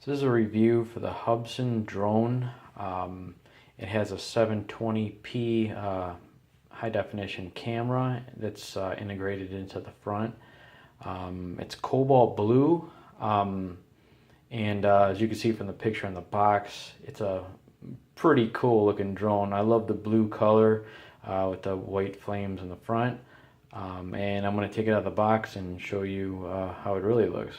So this is a review for the Hubsan drone. It has a 720p high definition camera that's integrated into the front. It's cobalt blue, and as you can see from the picture in the box, it's a pretty cool looking drone. I love the blue color with the white flames in the front. And I'm going to take it out of the box and show you how it really looks.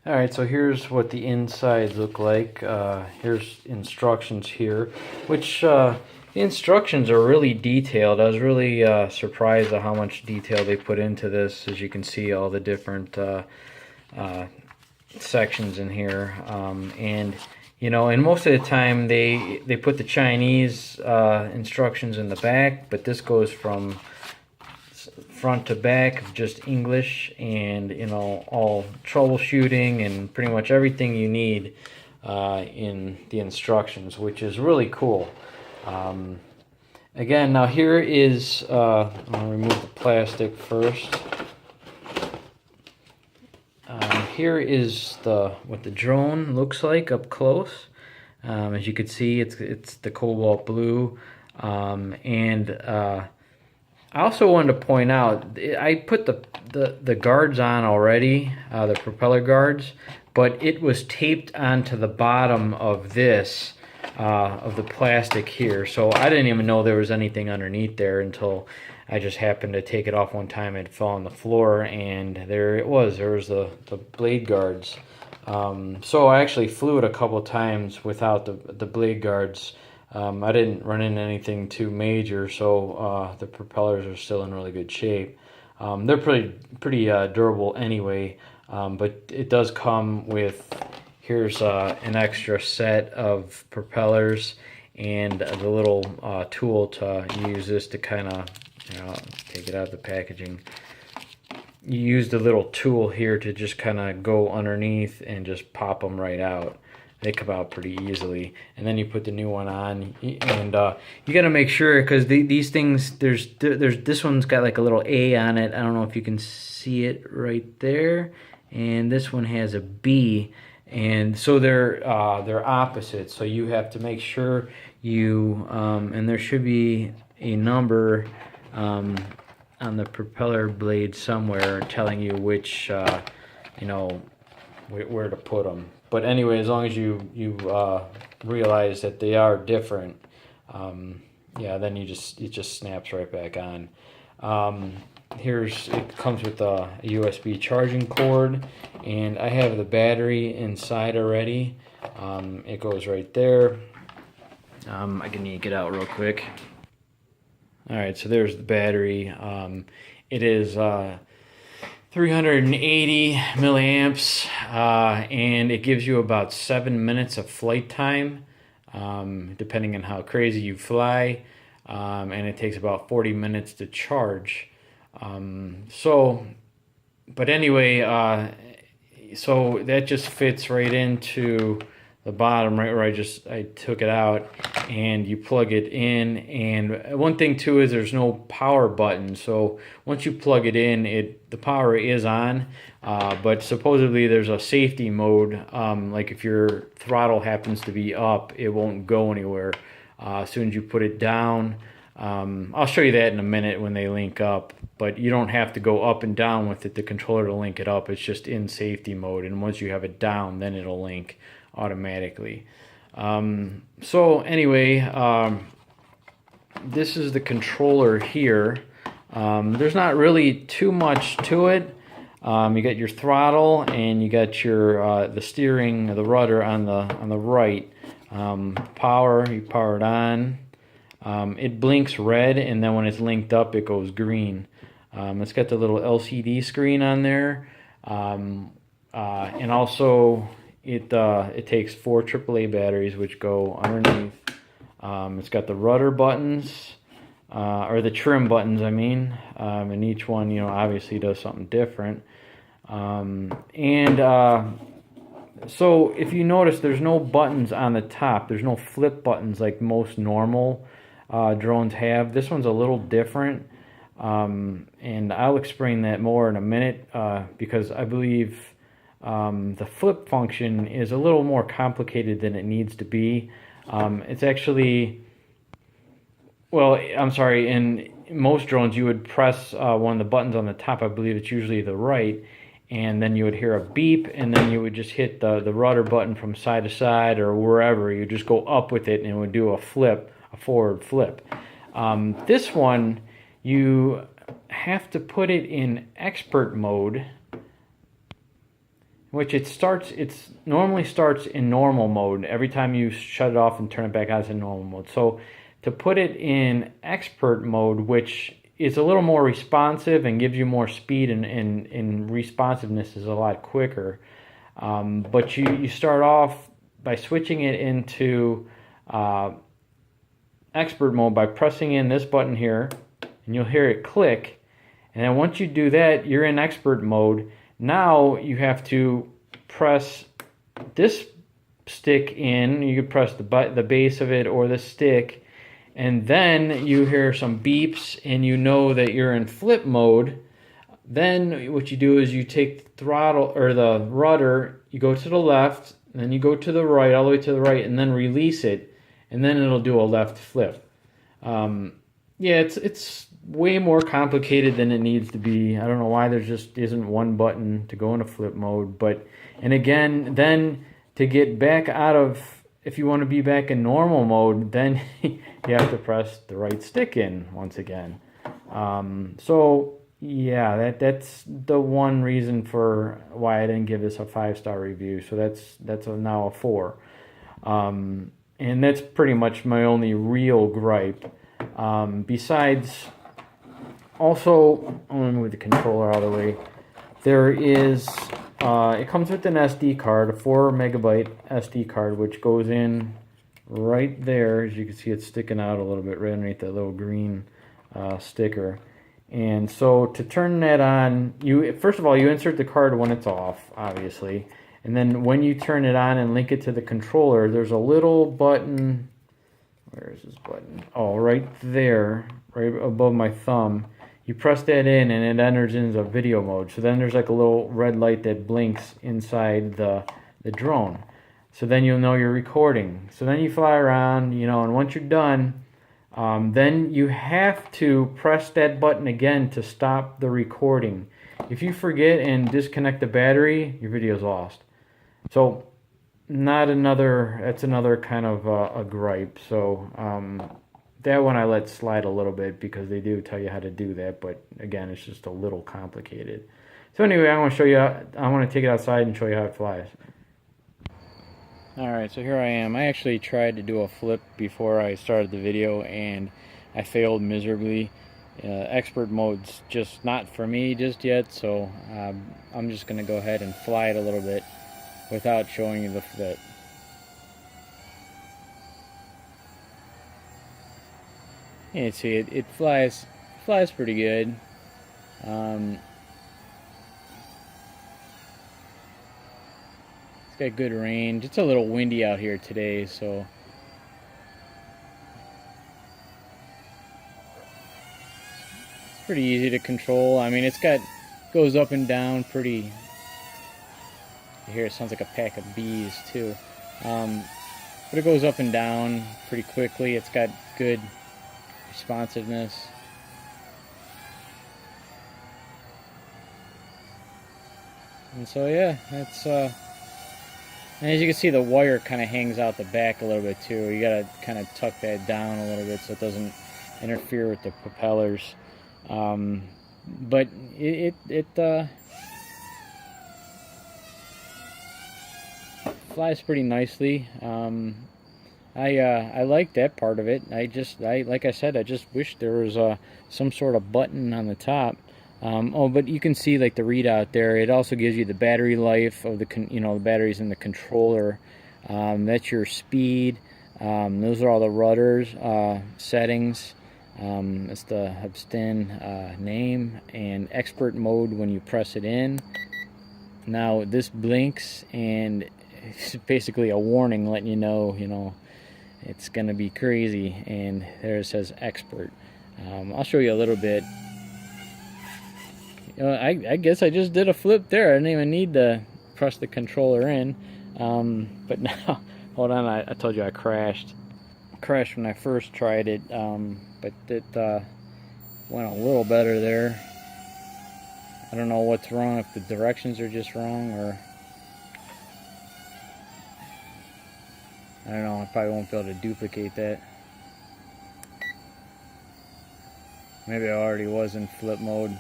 Alright, so here's what the insides look like. Here's instructions here, which the instructions are really detailed. I was really surprised at how much detail they put into this. As you can see, all the different sections in here. And you know, and most of the time they put the Chinese instructions in the back, but this goes from front to back, just English, and you know, all troubleshooting and pretty much everything you need in the instructions, which is really cool. Again, now here is I'm going to remove the plastic first. Here is what the drone looks like up close. As you can see, it's the cobalt blue, and I also wanted to point out, I put the guards on already, the propeller guards, but it was taped onto the bottom of this, of the plastic here. So I didn't even know there was anything underneath there until I just happened to take it off one time. It fell on the floor, and there it was. There was the blade guards. So I actually flew it a couple times without the blade guards. I didn't run into anything too major, so the propellers are still in really good shape. They're pretty durable anyway, but it does come with, here's an extra set of propellers and the little tool to use this to kind of, you know, take it out of the packaging. You use the little tool here to just kind of go underneath and just pop them right out. They come out pretty easily, and then you put the new one on, and you got to make sure, because these things, there's this one's got like a little A on it. I don't know if you can see it right there, and this one has a B, and so they're opposite. So you have to make sure you and there should be a number on the propeller blade somewhere telling you which you know, where to put them. But anyway, as long as you realize that they are different, yeah, then it just snaps right back on. It comes with a USB charging cord, and I have the battery inside already. It goes right there. I can yank it out real quick. All right, so there's the battery. It is 380 milliamps, and it gives you about 7 minutes of flight time, depending on how crazy you fly, and it takes about 40 minutes to charge. But anyway, so that just fits right into the bottom, right where I took it out, and you plug it in. And one thing too is there's no power button, so once you plug it in, the power is on, but supposedly there's a safety mode, like if your throttle happens to be up, it won't go anywhere as soon as you put it down. I'll show you that in a minute when they link up, but you don't have to go up and down with it, the controller, to link it up. It's just in safety mode, and once you have it down, then it'll link automatically. So anyway, this is the controller here. There's not really too much to it. You got your throttle, and you got your the steering, the rudder on the right. Power, you power it on. It blinks red, and then when it's linked up, it goes green. It's got the little LCD screen on there, and also it takes 4 AAA batteries, which go underneath. It's got the rudder buttons, or the trim buttons, I mean, and each one, you know, obviously does something different. So if you notice, there's no buttons on the top. There's no flip buttons like most normal drones have. This one's a little different, and I'll explain that more in a minute, because I believe the flip function is a little more complicated than it needs to be. It's actually, well, I'm sorry, in most drones you would press one of the buttons on the top, I believe it's usually the right, and then you would hear a beep, and then you would just hit the rudder button from side to side or wherever. You just go up with it and it would do a flip, a forward flip. This one, you have to put it in expert mode, which it normally starts in normal mode. Every time you shut it off and turn it back on, it's in normal mode. So to put it in expert mode, which is a little more responsive and gives you more speed, and responsiveness is a lot quicker. But you start off by switching it into expert mode by pressing in this button here, and you'll hear it click. And then once you do that, you're in expert mode. Now you have to press this stick in. You could press the base of it or the stick, and then you hear some beeps and you know that you're in flip mode. Then what you do is you take the throttle or the rudder, you go to the left, and then you go to the right, all the way to the right, and then release it, and then it'll do a left flip. Yeah, it's way more complicated than it needs to be. I don't know why there just isn't one button to go into flip mode. And again, then to get back out of, if you want to be back in normal mode, then you have to press the right stick in once again. So yeah, that's the one reason for why I didn't give this a 5-star review. So that's now a 4. And that's pretty much my only real gripe. Besides, also, I'm going to move the controller out of the way. There is, it comes with an SD card, a 4 megabyte SD card, which goes in right there. As you can see, it's sticking out a little bit right underneath that little green sticker. And so to turn that on, first of all, you insert the card when it's off, obviously. And then when you turn it on and link it to the controller, there's a little button. Where is this button? Oh, right there, right above my thumb. You press that in and it enters into video mode. So then there's like a little red light that blinks inside the drone. So then you'll know you're recording. So then you fly around, and once you're done, then you have to press that button again to stop the recording. If you forget and disconnect the battery, your video's lost. So that's another kind of a gripe. So that one I let slide a little bit because they do tell you how to do that, but again, it's just a little complicated. So anyway, I want to take it outside and show you how it flies. Alright, so here I am. I actually tried to do a flip before I started the video and I failed miserably. Expert mode's just not for me just yet, so I'm just going to go ahead and fly it a little bit without showing you the flip. You can see it flies pretty good. It's got good range. It's a little windy out here today, so it's pretty easy to control. I mean, goes up and down pretty. You hear it sounds like a pack of bees too, but it goes up and down pretty quickly. It's got good responsiveness. And so yeah, that's and as you can see, the wire kind of hangs out the back a little bit too. You gotta kind of tuck that down a little bit so it doesn't interfere with the propellers. But it flies pretty nicely. I like that part of it. Like I said, I just wish there was some sort of button on the top. But you can see like the readout there. It also gives you the battery life of the batteries in the controller. That's your speed. Those are all the rudders settings. It's the Hubstin name and expert mode when you press it in. Now this blinks and it's basically a warning letting you know, it's gonna be crazy. And there it says expert. I'll show you a little bit. I guess I just did a flip there. I didn't even need to press the controller in. But now, hold on, I told you I crashed. Crashed when I first tried it, but it went a little better there. I don't know what's wrong, if the directions are just wrong, or I don't know, I probably won't be able to duplicate that. Maybe I already was in flip mode.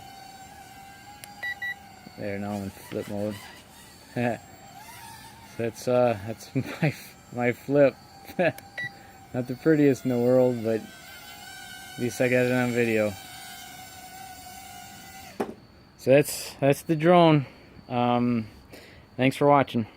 There, now I'm in flip mode. So that's my flip. Not the prettiest in the world, but at least I got it on video. So that's the drone. Thanks for watching.